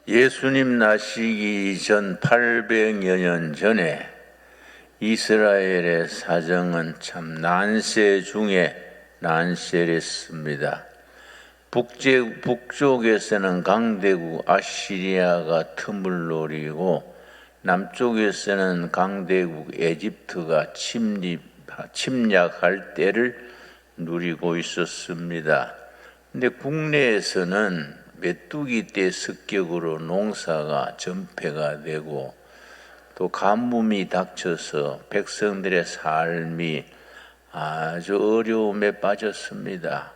예수님 나시기 전 800여 년 전에 이스라엘의 사정은 참 난세 중에 난세랬습니다. 북쪽에서는 강대국 아시리아가 틈을 노리고 남쪽에서는 강대국 에집트가 침략할 때를 누리고 있었습니다. 근데 국내에서는 메뚜기 떼 습격으로 농사가 전폐가 되고 또 가뭄이 닥쳐서 백성들의 삶이 아주 어려움에 빠졌습니다.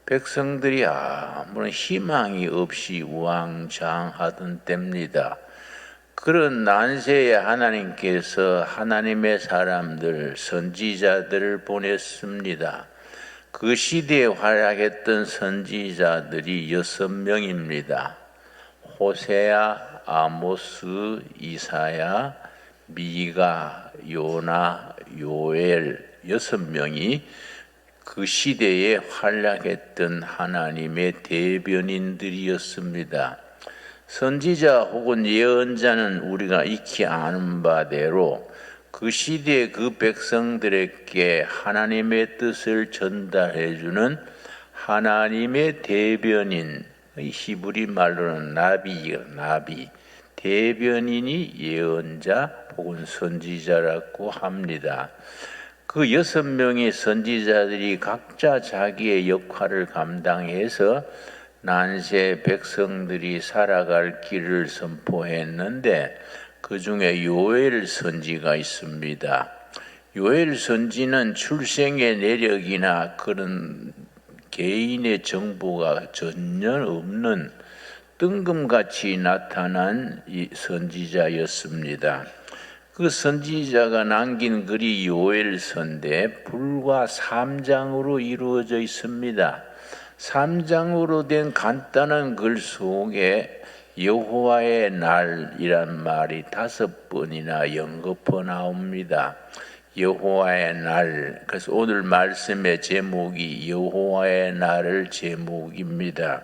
백성들이 아무런 희망이 없이 우왕좌왕하던 때입니다. 그런 난세에 하나님께서 하나님의 사람들, 선지자들을 보냈습니다. 그 시대에 활약했던 선지자들이 6명입니다. 호세야, 아모스, 이사야, 미가, 요나, 요엘 6명이 그 시대에 활약했던 하나님의 대변인들이었습니다. 선지자 혹은 예언자는 우리가 익히 아는 바대로 그 시대의 그 백성들에게 하나님의 뜻을 전달해주는 하나님의 대변인, 히브리 말로는 나비, 대변인이 예언자 혹은 선지자라고 합니다. 그 6명의 선지자들이 각자 자기의 역할을 감당해서 난세 백성들이 살아갈 길을 선포했는데 그 중에 요엘 선지가 있습니다. 요엘 선지는 출생의 내력이나 그런 개인의 정보가 전혀 없는 뜬금같이 나타난 이 선지자였습니다. 그 선지자가 남긴 글이 요엘서인데 불과 3장으로 이루어져 있습니다. 3장으로 된 간단한 글 속에 여호와의 날이란 말이 5번이나 연거푸 나옵니다. 여호와의 날, 그래서 오늘 말씀의 제목이 여호와의 날을 제목입니다.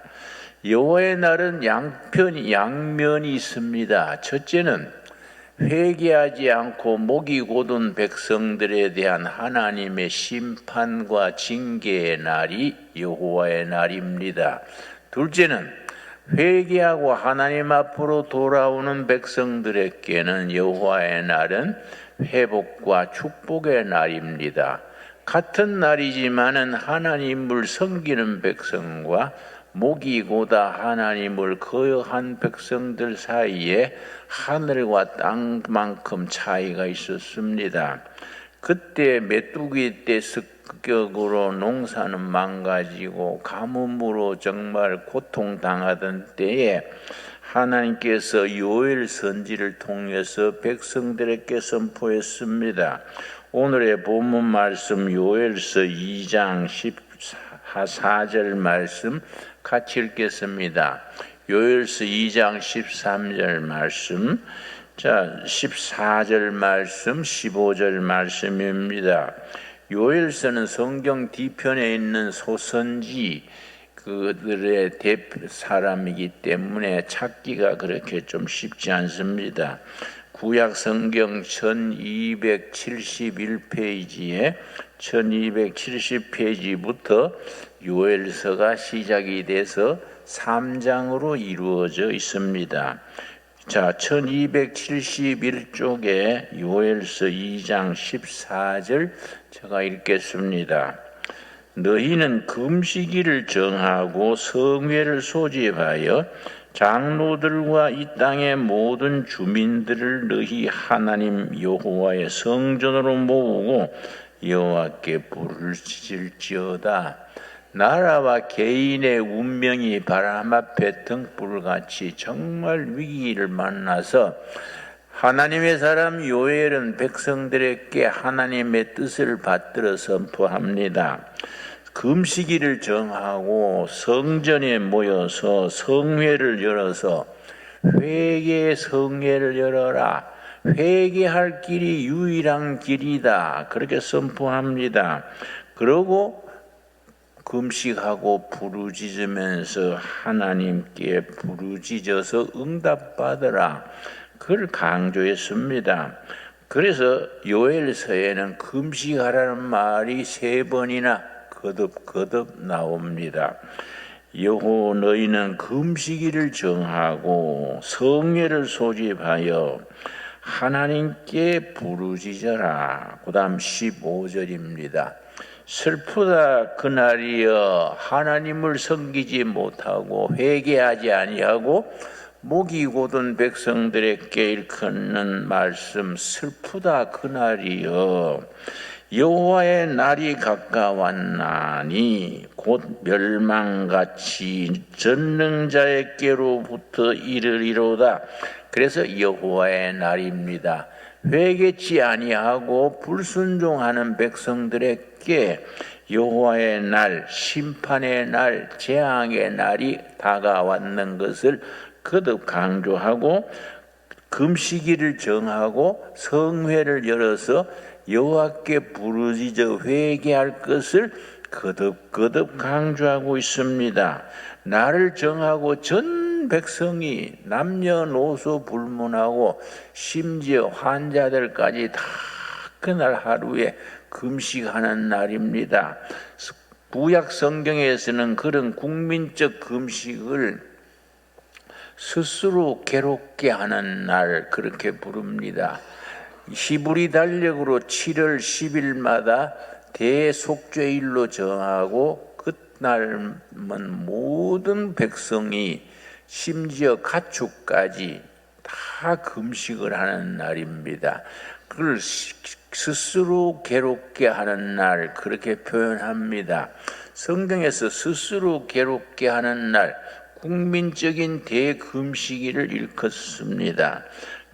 여호와의 날은 양면이 있습니다. 첫째는 회개하지 않고 목이 곧은 백성들에 대한 하나님의 심판과 징계의 날이 여호와의 날입니다. 둘째는 회개하고 하나님 앞으로 돌아오는 백성들에게는 여호와의 날은 회복과 축복의 날입니다. 같은 날이지만은 하나님을 섬기는 백성과 목이 고다 하나님을 거역한 백성들 사이에 하늘과 땅만큼 차이가 있었습니다. 그때 메뚜기 떼 습격으로 농사는 망가지고 가뭄으로 정말 고통당하던 때에 하나님께서 요엘 선지를 통해서 백성들에게 선포했습니다. 오늘의 본문 말씀 요엘서 2장 14절 말씀 같이 읽겠습니다. 요엘서 2장 13절 말씀, 14절 말씀, 15절 말씀입니다. 요엘서는 성경 뒤편에 있는 소선지 그들의 대표 사람이기 때문에 찾기가 그렇게 좀 쉽지 않습니다. 구약 성경 1271페이지에 1270페이지부터 요엘서가 시작이 돼서 3장으로 이루어져 있습니다. 자, 1271쪽에 요엘서 2장 14절 제가 읽겠습니다. 너희는 금식일을 정하고 성회를 소집하여 장로들과 이 땅의 모든 주민들을 너희 하나님 여호와의 성전으로 모으고 여호와께 불을 지질지어다. 나라와 개인의 운명이 바람 앞에 등불같이 정말 위기를 만나서 하나님의 사람 요엘은 백성들에게 하나님의 뜻을 받들어 선포합니다. 금식일을 정하고 성전에 모여서 성회를 열어서 회개의 성회를 열어라. 회개할 길이 유일한 길이다. 그렇게 선포합니다. 그리고 금식하고 부르짖으면서 하나님께 부르짖어서 응답받으라. 그걸 강조했습니다. 그래서 요엘서에는 금식하라는 말이 3번이나 거듭거듭 나옵니다. 여호 너희는 금식일을 정하고 성회를 소집하여 하나님께 부르짖어라. 그 다음 15절입니다. 슬프다 그날이여 하나님을 섬기지 못하고 회개하지 아니하고 목이 곧은 백성들에게 일컫는 말씀. 슬프다 그날이여 여호와의 날이 가까웠나니 곧 멸망같이 전능자에게로부터 이르리로다. 그래서 여호와의 날입니다. 회개치 아니하고 불순종하는 백성들에게 여호와의 날, 심판의 날, 재앙의 날이 다가왔는 것을 거듭 강조하고 금식일을 정하고 성회를 열어서 여호와께 부르짖어 회개할 것을 거듭거듭 강조하고 있습니다. 날을 정하고 전 백성이 남녀노소 불문하고 심지어 환자들까지 다 그날 하루에 금식하는 날입니다. 구약 성경에서는 그런 국민적 금식을 스스로 괴롭게 하는 날 그렇게 부릅니다. 히브리 달력으로 7월 10일마다 대속죄일로 정하고 그날은 모든 백성이 심지어 가축까지 다 금식을 하는 날입니다. 그걸 스스로 괴롭게 하는 날 그렇게 표현합니다. 성경에서 스스로 괴롭게 하는 날 국민적인 대금식일을 일컫습니다.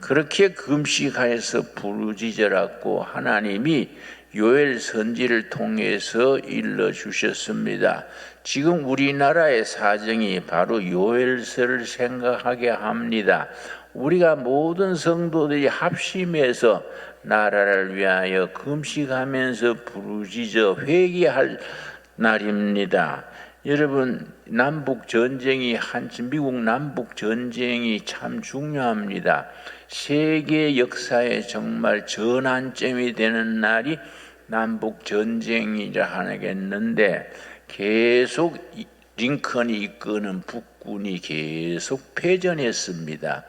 그렇게 금식하여서 부르짖으라고 하나님이 요엘 선지를 통해서 일러주셨습니다. 지금 우리나라의 사정이 바로 요엘서를 생각하게 합니다. 우리가 모든 성도들이 합심해서 나라를 위하여 금식하면서 부르짖어 회개할 날입니다. 여러분, 미국 남북 전쟁이 참 중요합니다. 세계 역사에 정말 전환점이 되는 날이 남북 전쟁이라 하겠는데 계속 링컨이 이끄는 북군이 계속 패전했습니다.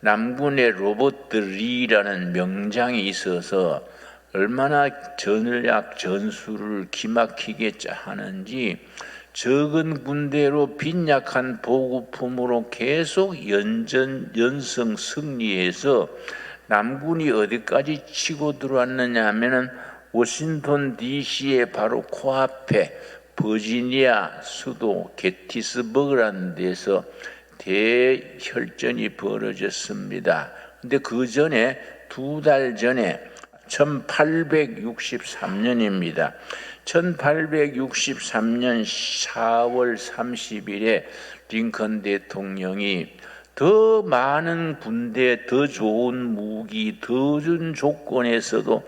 남군의 로버트 리라는 명장이 있어서 얼마나 전략 전술을 기막히게 하는지 적은 군대로 빈약한 보급품으로 계속 연성 승리해서 남군이 어디까지 치고 들어왔느냐 하면은 워싱턴 DC의 바로 코앞에 버지니아 수도 게티스버그라는 데서 대혈전이 벌어졌습니다. 근데 그 전에 2달 전에 1863년입니다. 1863년 4월 30일에 링컨 대통령이 더 많은 군대, 더 좋은 무기, 더 좋은 조건에서도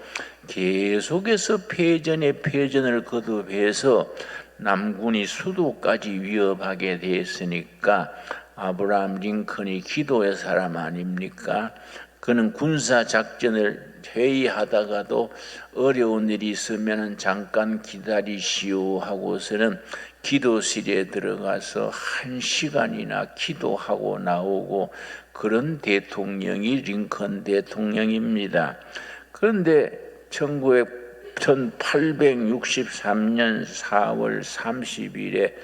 계속해서 패전을 거듭해서 남군이 수도까지 위협하게 됐으니까 아브라함 링컨이 기도의 사람 아닙니까? 그는 군사작전을 회의하다가도 어려운 일이 있으면 잠깐 기다리시오 하고서는 기도실에 들어가서 1시간이나 기도하고 나오고 그런 대통령이 링컨 대통령입니다. 그런데 1863년 4월 30일에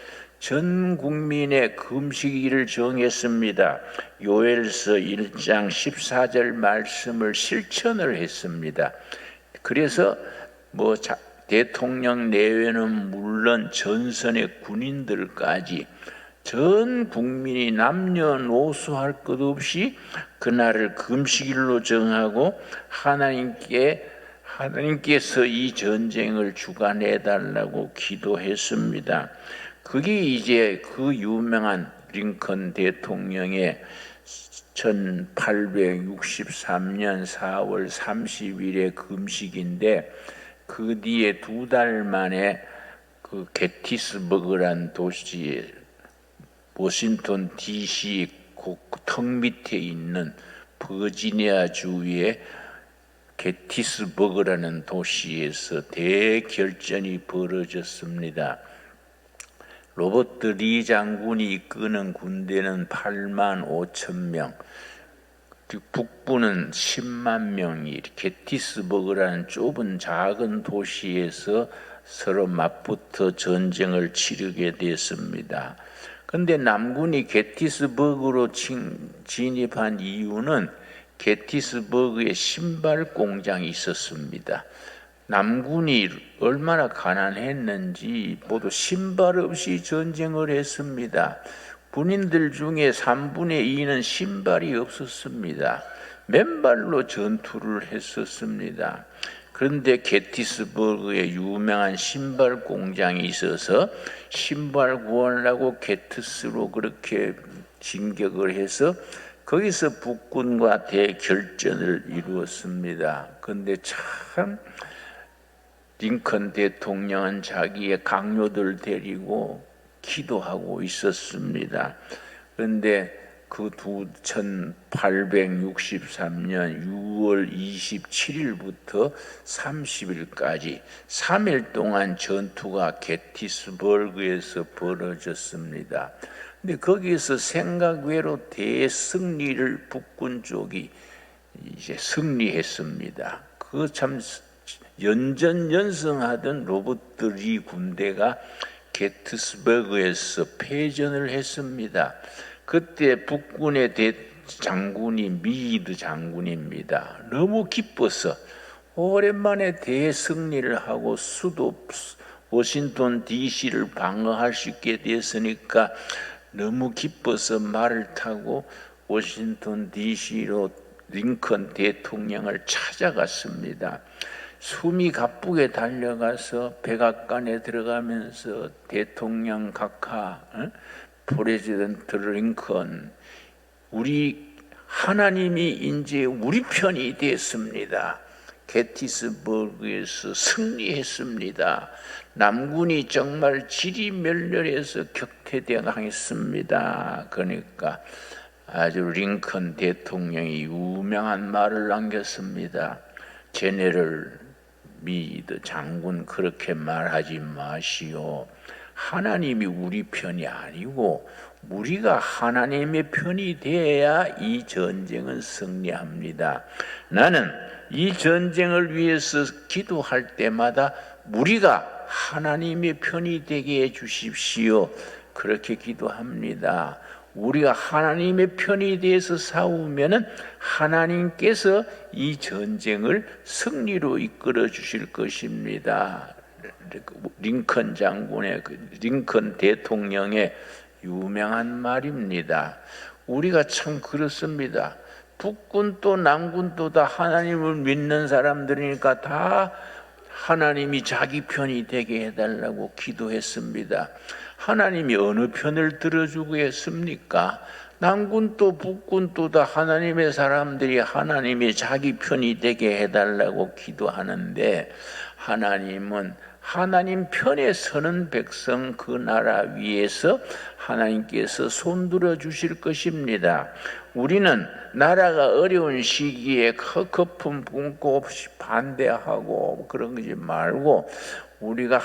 전 국민의 금식일을 정했습니다. 요엘서 1장 14절 말씀을 실천을 했습니다. 그래서 대통령 내외는 물론 전선의 군인들까지 전 국민이 남녀노소 할 것 없이 그날을 금식일로 정하고 하나님께서 이 전쟁을 주관해 달라고 기도했습니다. 그게 이제 그 유명한 링컨 대통령의 1863년 4월 30일의 금식인데 그 뒤에 2달 만에 그 게티스버그란 도시에 워싱턴 DC 그 턱 밑에 있는 버지니아 주의 게티스버그라는 도시에서 대결전이 벌어졌습니다. 로버트 리 장군이 이끄는 군대는 8만 5천 명, 북부는 10만 명이 게티스버그라는 좁은 작은 도시에서 서로 맞붙어 전쟁을 치르게 됐습니다. 그런데 남군이 게티스버그로 진입한 이유는 게티스버그에 신발 공장이 있었습니다. 남군이 얼마나 가난했는지 모두 신발 없이 전쟁을 했습니다. 군인들 중에 3분의 2는 신발이 없었습니다. 맨발로 전투를 했었습니다. 그런데 게티스버그에 유명한 신발 공장이 있어서 신발 구하려고 게티스로 그렇게 진격을 해서 거기서 북군과 대결전을 이루었습니다. 그런데 참 링컨 대통령은 자기의 강요들 데리고 기도하고 있었습니다. 그런데 그 1863년 6월 27일부터 30일까지 3일 동안 전투가 게티스버그에서 벌어졌습니다. 근데 거기에서 생각외로 대승리를 북군 쪽이 이제 승리했습니다. 그 참 연전연승하던 로버트 리 군대가 게티스버그에서 패전을 했습니다. 그때 북군의 대장군이 미드 장군입니다. 너무 기뻐서 오랜만에 대승리를 하고 수도 워싱턴 DC를 방어할 수 있게 됐으니까 너무 기뻐서 말을 타고 워싱턴 DC로 링컨 대통령을 찾아갔습니다. 숨이 가쁘게 달려가서 백악관에 들어가면서 대통령 각하, 프레지던트 링컨, 우리 하나님이 이제 우리 편이 됐습니다. 게티스버그에서 승리했습니다. 남군이 정말 지리멸렬해서 격퇴당했습니다. 그러니까 아주 링컨 대통령이 유명한 말을 남겼습니다. 제네럴 미드 장군, 그렇게 말하지 마시오. 하나님이 우리 편이 아니고 우리가 하나님의 편이 되어야 이 전쟁은 승리합니다. 나는 이 전쟁을 위해서 기도할 때마다 우리가 하나님의 편이 되게 해 주십시오. 그렇게 기도합니다. 우리가 하나님의 편이 돼서 싸우면은 하나님께서 이 전쟁을 승리로 이끌어 주실 것입니다. 링컨 장군의, 링컨 대통령의 유명한 말입니다. 우리가 참 그렇습니다. 북군도 남군도 다 하나님을 믿는 사람들이니까 다 하나님이 자기 편이 되게 해달라고 기도했습니다. 하나님이 어느 편을 들어주겠습니까? 남군도 북군도 다 하나님의 사람들이 하나님이 자기 편이 되게 해달라고 기도하는데, 하나님은 하나님 편에 서는 백성 그 나라 위에서 하나님께서 손들어 주실 것입니다. 우리는 나라가 어려운 시기에 헛거품 뿜고 반대하고 그런 거지 말고 우리가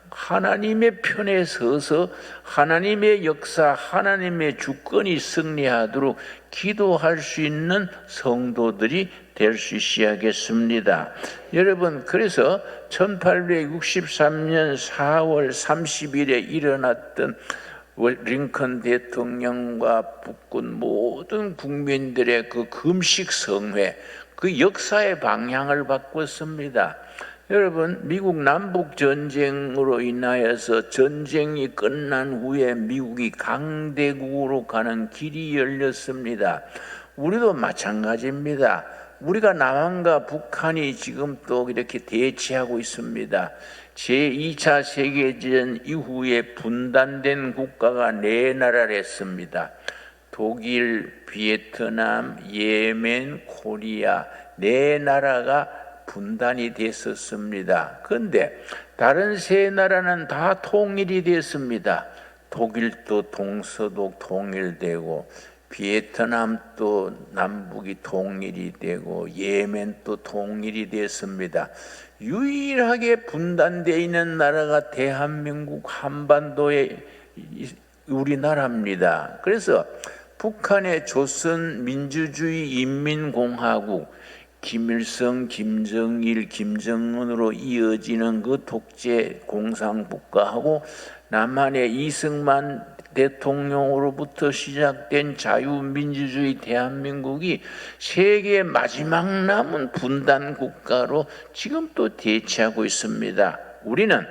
하나님의 편에 서서 하나님의 역사, 하나님의 주권이 승리하도록 기도할 수 있는 성도들이 될 수 있어야겠습니다. 여러분, 그래서 1863년 4월 30일에 일어났던 링컨 대통령과 북군 모든 국민들의 그 금식 성회, 그 역사의 방향을 바꿨습니다. 여러분, 미국 남북 전쟁으로 인하여서 전쟁이 끝난 후에 미국이 강대국으로 가는 길이 열렸습니다. 우리도 마찬가지입니다. 우리가 남한과 북한이 지금 또 이렇게 대치하고 있습니다. 제2차 세계대전 이후에 분단된 국가가 4나라를 했습니다. 독일, 베트남, 예멘, 코리아 4나라가 분단이 됐었습니다. 그런데 다른 세 나라는 다 통일이 됐습니다. 독일도 동서독 통일되고, 비에트남도 남북이 통일이 되고, 예멘도 통일이 됐습니다. 유일하게 분단되어 있는 나라가 대한민국 한반도의 우리나라입니다. 그래서 북한의 조선민주주의인민공화국, 김일성, 김정일, 김정은으로 이어지는 그 독재 공산국가하고, 남한의 이승만 대통령으로부터 시작된 자유민주주의 대한민국이 세계 마지막 남은 분단 국가로 지금 또 대치하고 있습니다. 우리는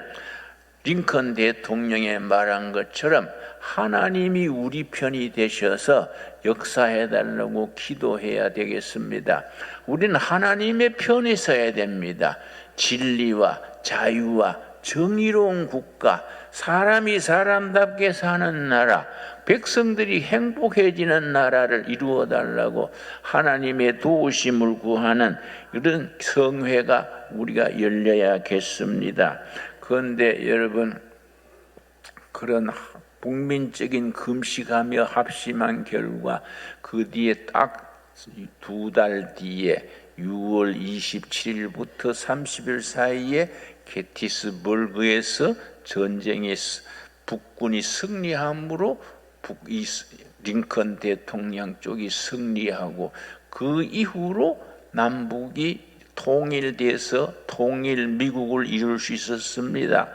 링컨 대통령이 말한 것처럼 하나님이 우리 편이 되셔서 역사해달라고 기도해야 되겠습니다. 우리는 하나님의 편에 서야 됩니다. 진리와 자유와 정의로운 국가, 사람이 사람답게 사는 나라, 백성들이 행복해지는 나라를 이루어달라고 하나님의 도우심을 구하는 이런 성회가 우리가 열려야겠습니다. 그런데 여러분, 그런 국민적인 금식하며 합심한 결과 그 뒤에 딱 2달 뒤에 6월 27일부터 30일 사이에 게티스버그에서 전쟁에 북군이 승리함으로 링컨 대통령 쪽이 승리하고, 그 이후로 남북이 통일돼서 통일 미국을 이룰 수 있었습니다.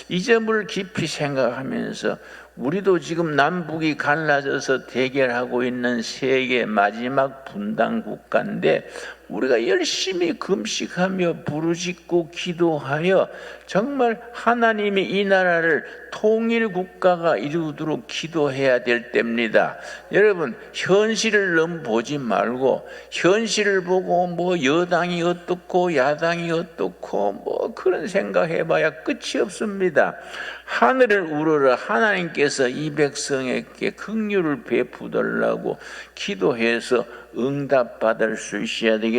이 점을 깊이 생각하면서 우리도 지금 남북이 갈라져서 대결하고 있는 세계 마지막 분단 국가인데, 우리가 열심히 금식하며 부르짖고 기도하여 정말 하나님이 이 나라를 통일 국가가 이루도록 기도해야 될 때입니다. 여러분, 현실을 너무 보지 말고, 현실을 보고 뭐 여당이 어떻고 야당이 어떻고 뭐 그런 생각해봐야 끝이 없습니다. 하늘을 우러러 하나님께서 이 백성에게 긍휼을 베푸달라고 기도해서 응답받을 수 있어야 되겠습니다.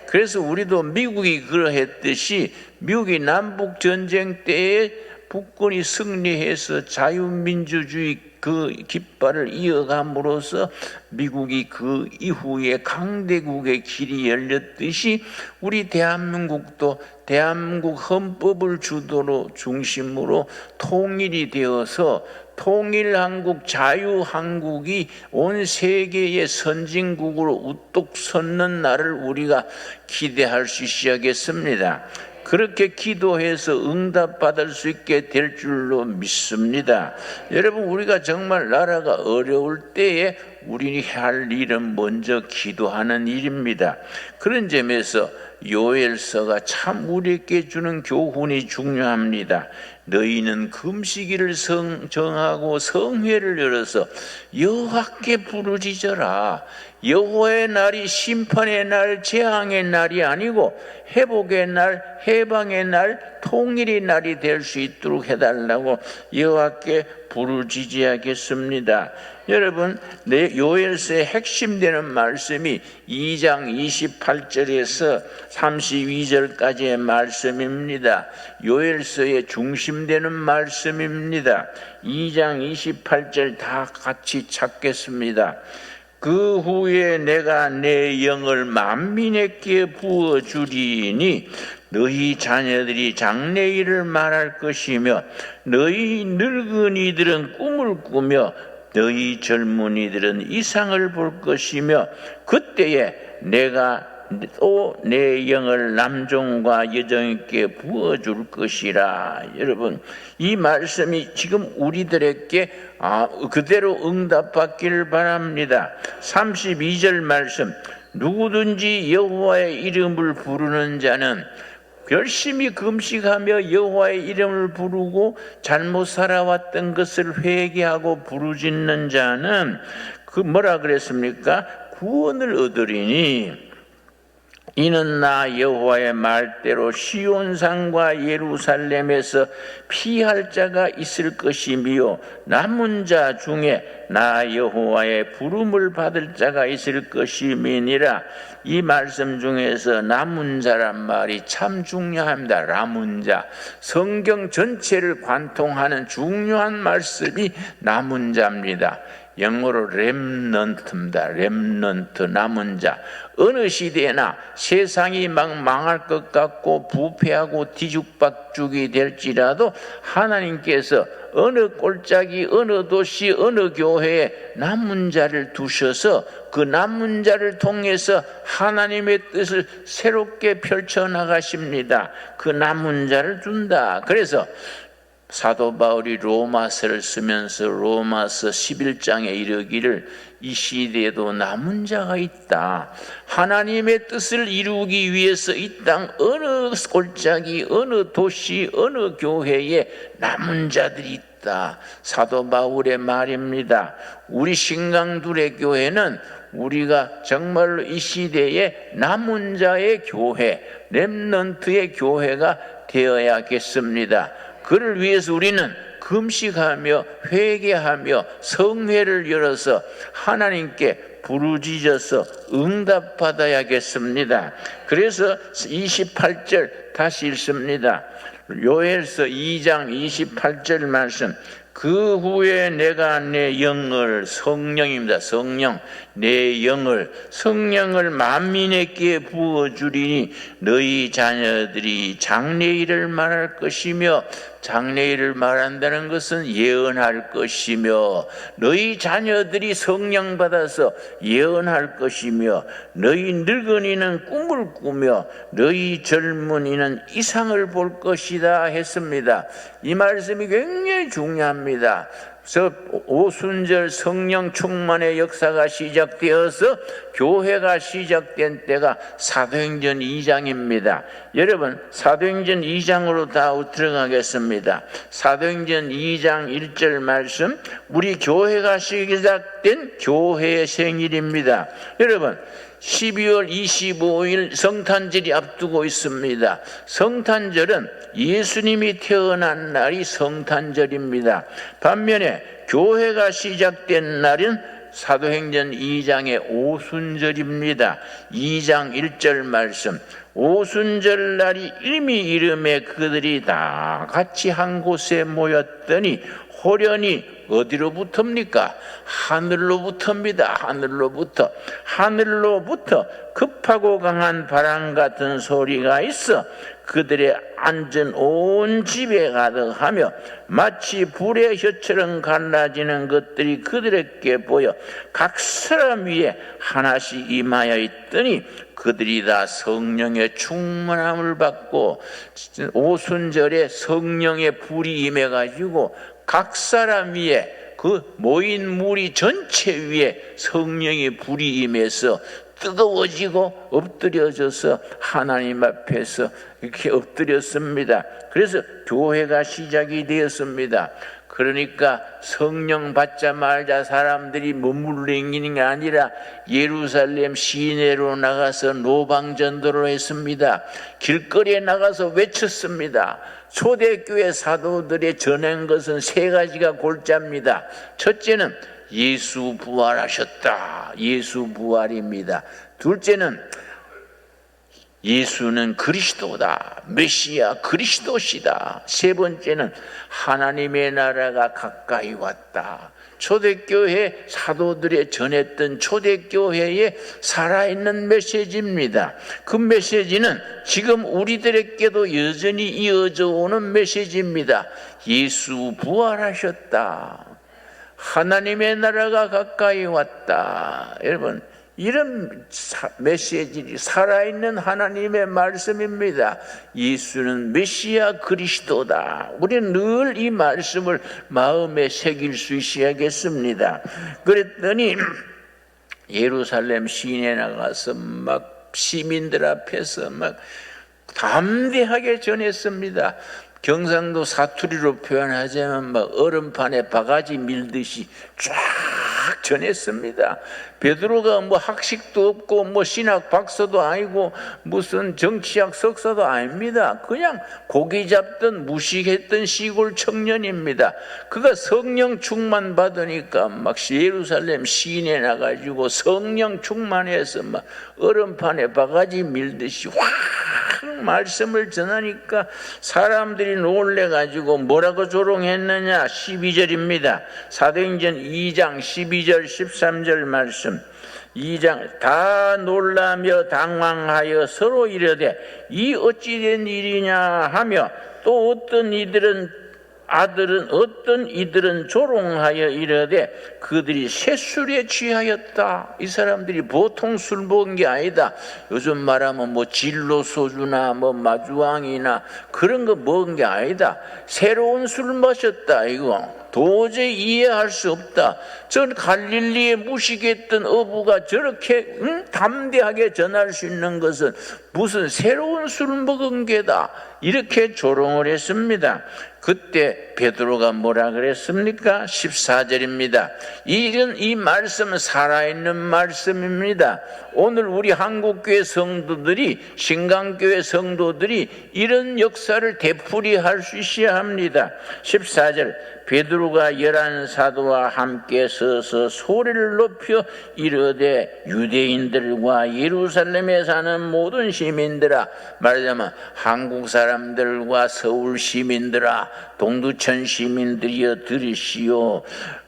그래서 우리도 미국이 그러했듯이, 미국이 남북전쟁 때에 북군이 승리해서 자유민주주의 그 깃발을 이어감으로써 미국이 그 이후에 강대국의 길이 열렸듯이, 우리 대한민국도 대한민국 헌법을 주도로 중심으로 통일이 되어서 통일한국, 자유한국이 온 세계의 선진국으로 우뚝 섰는 날을 우리가 기대할 수 있어야겠습니다. 그렇게 기도해서 응답받을 수 있게 될 줄로 믿습니다. 여러분, 우리가 정말 나라가 어려울 때에 우리 할 일은 먼저 기도하는 일입니다. 그런 점에서 요엘서가 참 우리에게 주는 교훈이 중요합니다. 너희는 금식일을 정하고 성회를 열어서 여호와께 부르짖어라. 여호와의 날이 심판의 날, 재앙의 날이 아니고 회복의 날, 해방의 날, 통일의 날이 될 수 있도록 해달라고 여호와께 부르짖어야겠습니다. 여러분, 요엘서의 핵심되는 말씀이 2장 28절에서 32절까지의 말씀입니다. 요엘서의 중심되는 말씀입니다. 2장 28절 다 같이 찾겠습니다. 그 후에 내가 내 영을 만민에게 부어주리니 너희 자녀들이 장래일을 말할 것이며 너희 늙은이들은 꿈을 꾸며 너희 젊은이들은 이상을 볼 것이며 그때에 내가 또 내 영을 남종과 여종에게 부어줄 것이라. 여러분, 이 말씀이 지금 우리들에게 그대로 응답받기를 바랍니다. 32절 말씀, 누구든지 여호와의 이름을 부르는 자는, 열심히 금식하며 여호와의 이름을 부르고 잘못 살아왔던 것을 회개하고 부르짖는 자는 그 뭐라 그랬습니까? 구원을 얻으리니 이는 나 여호와의 말대로 시온산과 예루살렘에서 피할 자가 있을 것이며 남은 자 중에 나 여호와의 부름을 받을 자가 있을 것임이니라. 이 말씀 중에서 남은 자란 말이 참 중요합니다. 남은 자, 성경 전체를 관통하는 중요한 말씀이 남은 자입니다. 영어로 렘넌트입니다. 렘넌트, 남은 자. 어느 시대나 세상이 막 망할 것 같고 부패하고 뒤죽박죽이 될지라도 하나님께서 어느 골짜기, 어느 도시, 어느 교회에 남은 자를 두셔서 그 남은 자를 통해서 하나님의 뜻을 새롭게 펼쳐나가십니다. 그 남은 자를 둔다. 그래서 사도 바울이 로마서를 쓰면서 로마서 11장에 이르기를 이 시대에도 남은 자가 있다. 하나님의 뜻을 이루기 위해서 이 땅 어느 골짜기, 어느 도시, 어느 교회에 남은 자들이 있다. 사도 바울의 말입니다. 우리 신강둘의 교회는 우리가 정말로 이 시대에 남은 자의 교회, 렘넌트의 교회가 되어야겠습니다. 그를 위해서 우리는 금식하며 회개하며 성회를 열어서 하나님께 부르짖어서 응답받아야겠습니다. 그래서 28절 다시 읽습니다. 요엘서 2장 28절 말씀. 그 후에 내가 내 영을, 성령입니다. 성령, 내 영을, 성령을 만민에게 부어주리니 너희 자녀들이 장래일을 말할 것이며, 장래일을 말한다는 것은 예언할 것이며, 너희 자녀들이 성령 받아서 예언할 것이며, 너희 늙은이는 꿈을 꾸며 너희 젊은이는 이상을 볼 것이다 했습니다. 이 말씀이 굉장히 중요합니다. 오순절 성령 충만의 역사가 시작되어서 교회가 시작된 때가 사도행전 2장입니다. 여러분, 사도행전 2장으로 다 들어가겠습니다. 사도행전 2장 1절 말씀, 우리 교회가 시작된 교회의 생일입니다. 여러분, 12월 25일 성탄절이 앞두고 있습니다. 성탄절은 예수님이 태어난 날이 성탄절입니다. 반면에 교회가 시작된 날은 사도행전 2장의 오순절입니다. 2장 1절 말씀, 오순절 날이 이미 이름에 그들이 다 같이 한 곳에 모였더니 호련히 어디로부터입니까? 하늘로부터입니다. 하늘로부터 급하고 강한 바람 같은 소리가 있어 그들의 앉은 온 집에 가득하며 마치 불의 혀처럼 갈라지는 것들이 그들에게 보여 각 사람 위에 하나씩 임하여 있더니 그들이 다 성령의 충만함을 받고, 오순절에 성령의 불이 임해가지고 각 사람 위에, 그 모인 무리 전체 위에 성령의 불이 임해서 뜨거워지고 엎드려져서 하나님 앞에서 이렇게 엎드렸습니다. 그래서 교회가 시작이 되었습니다. 그러니까 성령 받자마자 사람들이 머물러있는 게 아니라 예루살렘 시내로 나가서 노방전도를 했습니다. 길거리에 나가서 외쳤습니다. 초대교회 사도들이 전한 것은 세 가지가 골자입니다. 첫째는 예수 부활하셨다. 예수 부활입니다. 둘째는 예수는 그리스도다. 메시아 그리스도시다. 세 번째는 하나님의 나라가 가까이 왔다. 초대교회 사도들이 전했던 초대교회의 살아있는 메시지입니다. 그 메시지는 지금 우리들에게도 여전히 이어져 오는 메시지입니다. 예수 부활하셨다. 하나님의 나라가 가까이 왔다. 여러분, 이런 메시지, 살아있는 하나님의 말씀입니다. 예수는 메시아 그리스도다. 우리는 늘 이 말씀을 마음에 새길 수 있어야겠습니다. 그랬더니 예루살렘 시내에 나가서 막 시민들 앞에서 막 담대하게 전했습니다. 경상도 사투리로 표현하자면 막 얼음판에 바가지 밀듯이 쫙 전했습니다. 베드로가 뭐 학식도 없고 뭐 신학 박사도 아니고 무슨 정치학 석사도 아닙니다. 그냥 고기 잡던 무식했던 시골 청년입니다. 그가 성령 충만 받으니까 막 예루살렘 시내 나가지고 성령 충만해서 막 얼음판에 바가지 밀듯이 확 말씀을 전하니까 사람들이 놀래가지고 뭐라고 조롱했느냐. 12절입니다. 사도행전 2장 12절 13절 말씀. 2장 다 놀라며 당황하여 서로 이르되 이 어찌된 일이냐 하며 또 어떤 이들은 조롱하여 이르되 그들이 새술에 취하였다. 이 사람들이 보통 술 먹은 게 아니다. 요즘 말하면 뭐 진로 소주나 뭐 마주왕이나 그런 거 먹은 게 아니다. 새로운 술 마셨다. 이거 도저히 이해할 수 없다. 전 갈릴리에 무식했던 어부가 저렇게 담대하게 전할 수 있는 것은 무슨 새로운 술 먹은 게다. 이렇게 조롱을 했습니다. 그때 베드로가 뭐라 그랬습니까? 14절입니다. 이 말씀은 살아있는 말씀입니다. 오늘 우리 한국교회 성도들이, 신강교회 성도들이 이런 역사를 되풀이할 수 있어야 합니다. 14절 베드로가 11 사도와 함께 서서 소리를 높여 이르되 유대인들과 예루살렘에 사는 모든 시민들아, 말하자면 한국 사람들과 서울 시민들아, 동두천 시민들이여 들으시오.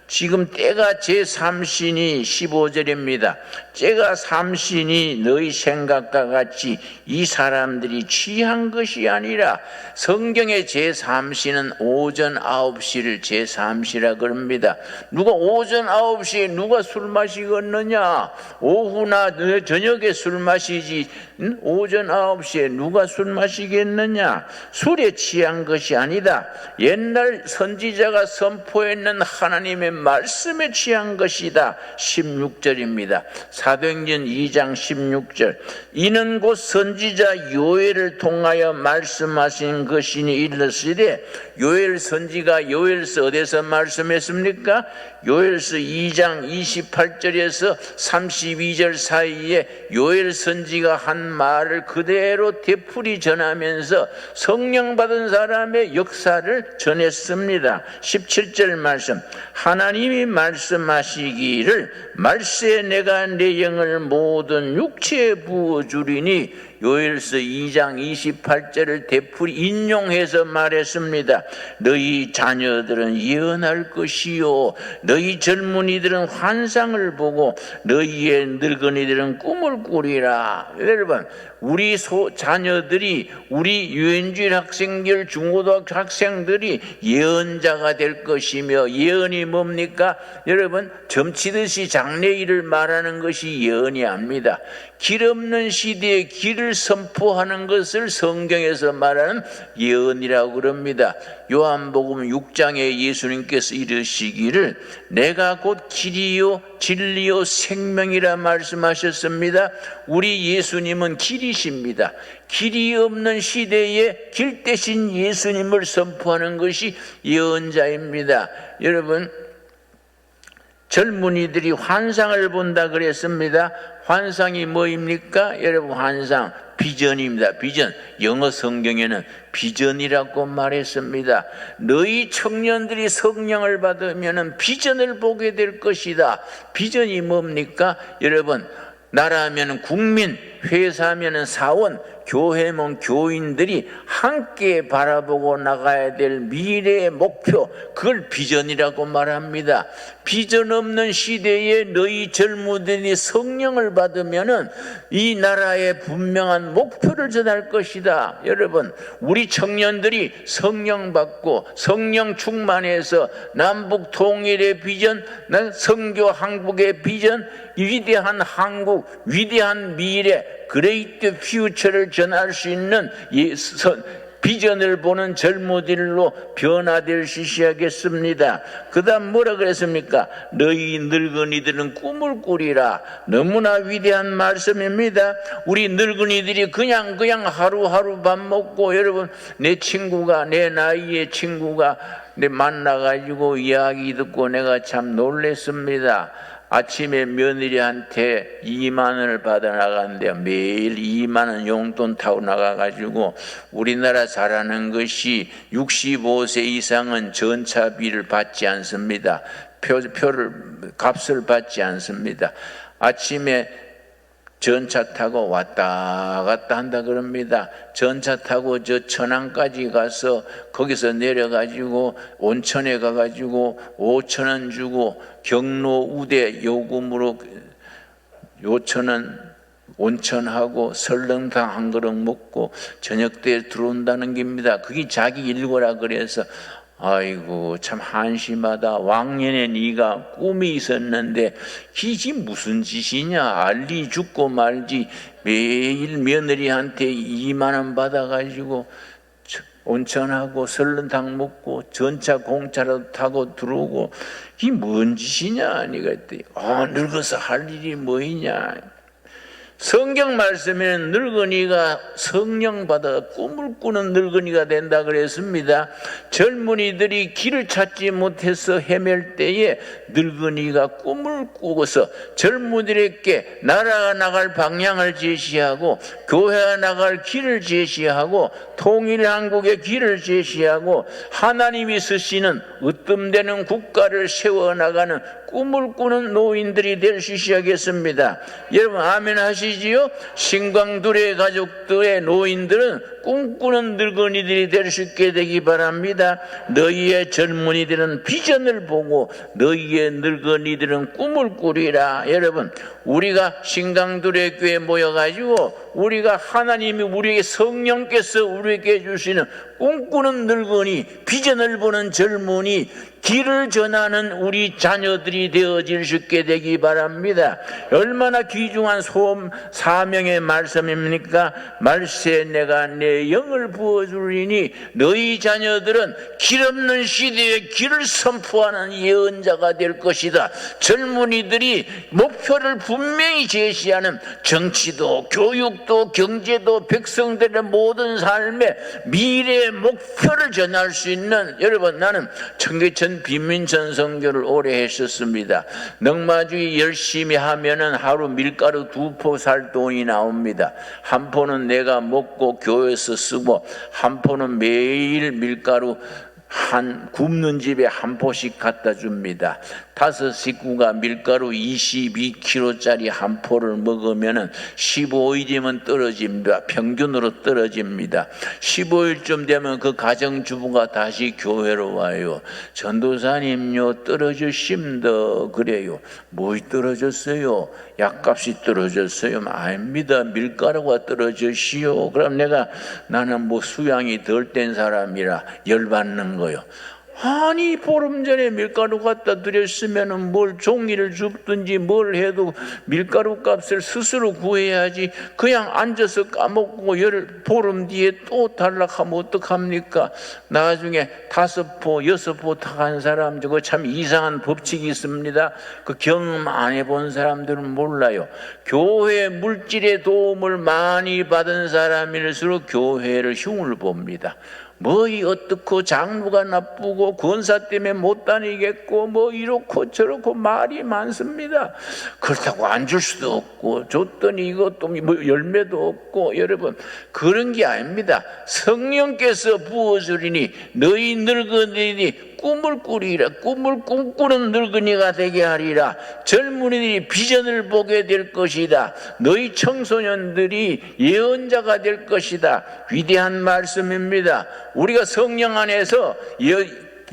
지금 때가 제3신이 15절입니다. 때가 3신이 너희 생각과 같이 이 사람들이 취한 것이 아니라 성경의 제3신은 오전 9시를 제3시라 그럽니다. 누가 오전 9시에 누가 술 마시겠느냐? 오후나 저녁에 술 마시지 오전 9시에 누가 술 마시겠느냐? 술에 취한 것이 아니다. 옛날 선지자가 선포했는 하나님의 말씀에 취한 것이다. 16절입니다. 사도행전 2장 16절. 이는 곧 선지자 요엘을 통하여 말씀하신 것이니 일렀으되, 요엘 선지가 요엘서 어디서 말씀했습니까? 요엘서 2장 28절에서 32절 사이에 요엘 선지가 한 말을 그대로 되풀이 전하면서 성령 받은 사람의 역사를 전했습니다. 17절 말씀. 하나님이 말씀하시기를 말세에 내가 내 영을 모든 육체에 부어주리니 요엘서 2장 28절을 되풀이 인용해서 말했습니다. 너희 자녀들은 예언할 것이요 너희 젊은이들은 환상을 보고 너희의 늙은이들은 꿈을 꾸리라. 여러분, 우리 자녀들이, 우리 유엔주일 학생들, 중고등학교 학생들이 예언자가 될 것이며, 예언이 뭡니까? 여러분, 점치듯이 장래일을 말하는 것이 예언이 아닙니다. 길 없는 시대에 길을 선포하는 것을 성경에서 말하는 예언이라고 그럽니다. 요한복음 6장에 예수님께서 이르시기를 내가 곧 길이요 진리요 생명이라 말씀하셨습니다. 우리 예수님은 길이십니다. 길이 없는 시대에 길 대신 예수님을 선포하는 것이 예언자입니다. 여러분, 젊은이들이 환상을 본다 그랬습니다. 환상이 뭐입니까? 여러분, 환상 비전입니다. 비전. 영어 성경에는 비전이라고 말했습니다. 너희 청년들이 성령을 받으면 비전을 보게 될 것이다. 비전이 뭡니까? 여러분, 나라하면 국민, 회사하면 사원, 교회면 교인들이 함께 바라보고 나가야 될 미래의 목표, 그걸 비전이라고 말합니다. 비전 없는 시대에 너희 젊은이들이 성령을 받으면은 이 나라의 분명한 목표를 전할 것이다. 여러분, 우리 청년들이 성령 받고 성령 충만해서 남북 통일의 비전, 선교 한국의 비전, 위대한 한국, 위대한 미래, 그레이트 퓨처를 전할 수 있는 비전을 보는 젊은이들로 변화될 시시하겠습니다. 그 다음 뭐라 그랬습니까? 너희 늙은이들은 꿈을 꾸리라. 너무나 위대한 말씀입니다. 우리 늙은이들이 그냥 하루하루 밥 먹고, 여러분, 내 나이의 친구가 내 만나가지고 이야기 듣고 내가 참 놀랬습니다. 아침에 며느리한테 2만 원을 받아 나가는데 매일 2만 원 용돈 타고 나가가지고, 우리나라 잘하는 것이 65세 이상은 전차비를 받지 않습니다. 값을 받지 않습니다. 아침에 전차 타고 왔다 갔다 한다 그럽니다. 전차 타고 저 천안까지 가서 거기서 내려가지고 온천에 가가지고 5,000원 주고 경로 우대 요금으로 5,000원 온천하고 설렁탕 한 그릇 먹고 저녁 때 들어온다는 겁니다. 그게 자기 일과라 그래서 아이고 참 한심하다. 왕년에 네가 꿈이 있었는데 이게 무슨 짓이냐. 알리 죽고 말지 매일 며느리한테 2만 원 받아가지고 온천하고 설렁탕 먹고 전차 공차라도 타고 들어오고 이게 뭔 짓이냐. 네가 했더니 늙어서 할 일이 뭐이냐. 성경 말씀에는 늙은이가 성령 받아 꿈을 꾸는 늙은이가 된다 그랬습니다. 젊은이들이 길을 찾지 못해서 헤맬 때에 늙은이가 꿈을 꾸고서 젊은이들에게 나라가 나갈 방향을 제시하고 교회가 나갈 길을 제시하고 통일한국의 길을 제시하고 하나님이 쓰시는 으뜸되는 국가를 세워나가는 꿈을 꾸는 노인들이 될 수 있어야겠습니다. 여러분 아멘 하시지요? 신광두레 가족들의 노인들은 꿈꾸는 늙은이들이 될 수 있게 되기 바랍니다. 너희의 젊은이들은 비전을 보고 너희의 늙은이들은 꿈을 꾸리라. 여러분 우리가 신광두레 교회에 모여가지고 우리가 하나님이 우리에게 성령께서 우리에게 주시는 꿈꾸는 늙은이, 비전을 보는 젊은이, 길을 전하는 우리 자녀들이 되어질 수 있게 되기 바랍니다. 얼마나 귀중한 사명의 말씀입니까? 말세 내가 내 영을 부어주리니 너희 자녀들은 길 없는 시대에 길을 선포하는 예언자가 될 것이다. 젊은이들이 목표를 분명히 제시하는 정치도 교육도 경제도 백성들의 모든 삶의 미래의 목표를 전할 수 있는, 여러분 나는 청계천 빈민천 선교를 오래 했었습니다. 넉마주기 열심히 하면은 하루 밀가루 2포 살 돈이 나옵니다. 한 포는 내가 먹고 교회에서 쓰고 한 포는 매일 밀가루 굽는 집에 한 포씩 갖다 줍니다. 5 식구가 밀가루 22kg짜리 한 포를 먹으면 15일이면 떨어집니다. 평균으로 떨어집니다. 15일쯤 되면 그 가정주부가 다시 교회로 와요. 전도사님요 떨어졌습니다. 그래요. 뭐 떨어졌어요? 약값이 떨어졌어요? 아닙니다. 밀가루가 떨어졌시요. 그럼 나는 뭐 수양이 덜 된 사람이라 열받는 거요. 아니 보름 전에 밀가루 갖다 드렸으면 뭘 종이를 줍든지 뭘 해도 밀가루 값을 스스로 구해야지. 그냥 앉아서 까먹고 보름 뒤에 또 달락하면 어떡합니까? 나중에 5포 6포 타간 사람 저거 참 이상한 법칙이 있습니다. 그 경험 안 해본 사람들은 몰라요. 교회 물질의 도움을 많이 받은 사람일수록 교회를 흉을 봅니다. 뭐이 어떻고 장부가 나쁘고 권사 때문에 못 다니겠고 뭐 이렇고 저렇고 말이 많습니다. 그렇다고 안 줄 수도 없고 줬더니 이것도 뭐 열매도 없고. 여러분 그런 게 아닙니다. 성령께서 부어주리니 너희 늙은이들이 꿈을 꾸리라. 꿈을 꿈꾸는 늙은이가 되게 하리라. 젊은이들이 비전을 보게 될 것이다. 너희 청소년들이 예언자가 될 것이다. 위대한 말씀입니다. 우리가 성령 안에서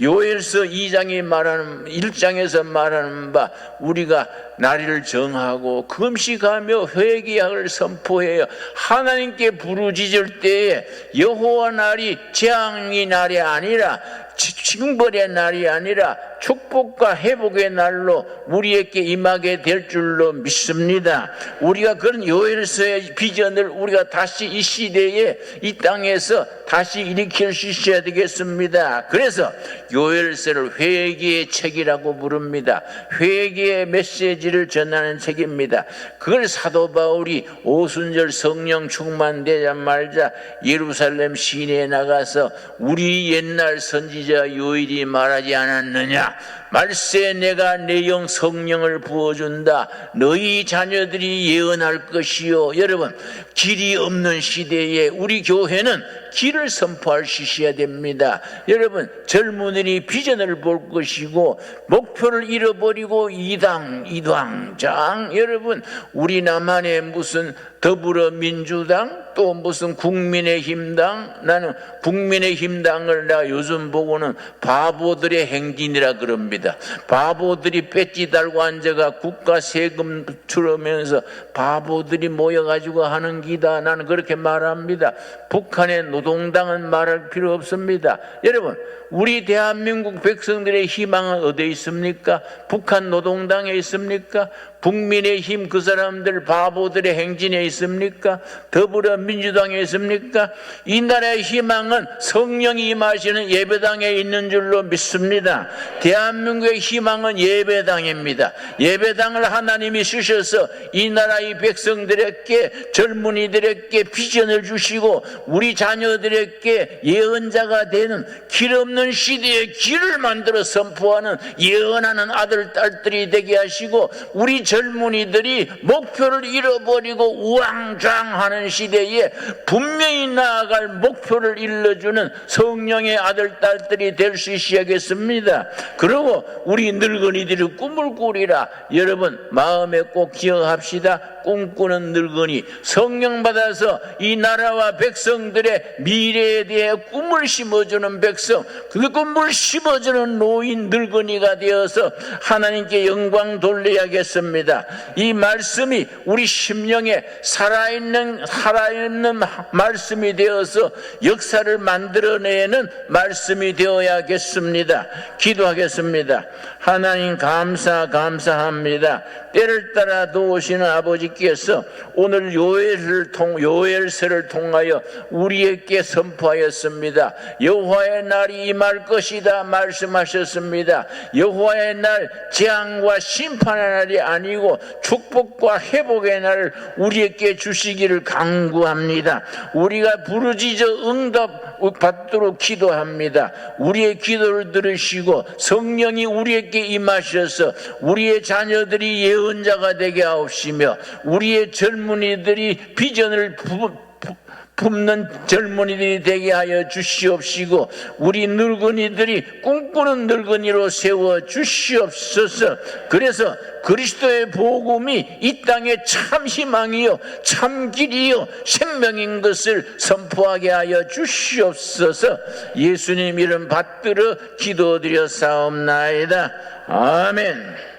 요엘서 1장에서 말하는 바 우리가 날을 정하고 금식하며 회개약을 선포해요. 하나님께 부르짖을 때에 여호와 날이 재앙의 날이 아니라 징벌의 날이 아니라 축복과 회복의 날로 우리에게 임하게 될 줄로 믿습니다. 우리가 그런 요엘서의 비전을 우리가 다시 이 시대에 이 땅에서 다시 일으킬 수 있어야 되겠습니다. 그래서 요엘서를 회개의 책이라고 부릅니다. 회개의 메시지를 전하는 책입니다. 그걸 사도 바울이 오순절 성령 충만되자마자 예루살렘 시내에 나가서 우리 옛날 선지자 요엘이 말하지 않았느냐, 말세 내가 내 영 성령을 부어준다. 너희 자녀들이 예언할 것이요. 여러분, 길이 없는 시대에 우리 교회는 길을 선포할 수 있어야 됩니다. 여러분, 젊은이들이 비전을 볼 것이고 목표를 잃어버리고 이당장. 여러분, 우리 남한에 무슨 더불어민주당 또 무슨 국민의힘당, 나는 국민의힘당을 내가 요즘 보고는 바보들의 행진이라 그럽니다. 바보들이 배지 달고 앉아가 국가 세금 줄으면서 바보들이 모여가지고 하는 기다, 나는 그렇게 말합니다. 북한의 노동당은 말할 필요 없습니다. 여러분, 우리 대한민국 백성들의 희망은 어디에 있습니까? 북한 노동당에 있습니까? 국민의힘 그 사람들 바보들의 행진에 있습니까? 더불어민주당에 있습니까? 이 나라의 희망은 성령이 임하시는 예배당에 있는 줄로 믿습니다. 대한민국의 희망은 예배당입니다. 예배당을 하나님이 주셔서 이 나라의 백성들에게, 젊은이들에게 비전을 주시고 우리 자녀들에게 예언자가 되는 길 없는 시대의 길을 만들어 선포하는 예언하는 아들, 딸들이 되게 하시고 우리 젊은이들이 목표를 잃어버리고 우왕좌왕하는 시대에 분명히 나아갈 목표를 일러주는 성령의 아들, 딸들이 될 수 있어야겠습니다. 그리고 우리 늙은이들이 꿈을 꾸리라. 여러분, 마음에 꼭 기억합시다. 꿈꾸는 늙은이, 성령 받아서 이 나라와 백성들의 미래에 대해 꿈을 심어주는 백성, 그 꿈을 심어주는 노인 늙은이가 되어서 하나님께 영광 돌려야겠습니다. 이 말씀이 우리 심령에 살아있는 말씀이 되어서 역사를 만들어내는 말씀이 되어야겠습니다. 기도하겠습니다. 하나님 감사합니다. 때를 따라 도우시는 아버지께서 오늘 요엘서를 통하여 우리에게 선포하였습니다. 여호와의 날이 임할 것이다 말씀하셨습니다. 여호와의 날, 재앙과 심판의 날이 아니고 축복과 회복의 날을 우리에게 주시기를 간구합니다. 우리가 부르짖어 응답 받도록 기도합니다. 우리의 기도를 들으시고 성령이 우리에게 임하셔서 우리의 자녀들이 예언자가 되게 하옵시며 우리의 젊은이들이 비전을 품는 젊은이들이 되게 하여 주시옵시고 우리 늙은이들이 꿈꾸는 늙은이로 세워 주시옵소서. 그래서 그리스도의 복음이 이 땅에 참 희망이요 참 길이요 생명인 것을 선포하게 하여 주시옵소서. 예수님 이름 받들어 기도드려 사옵나이다. 아멘.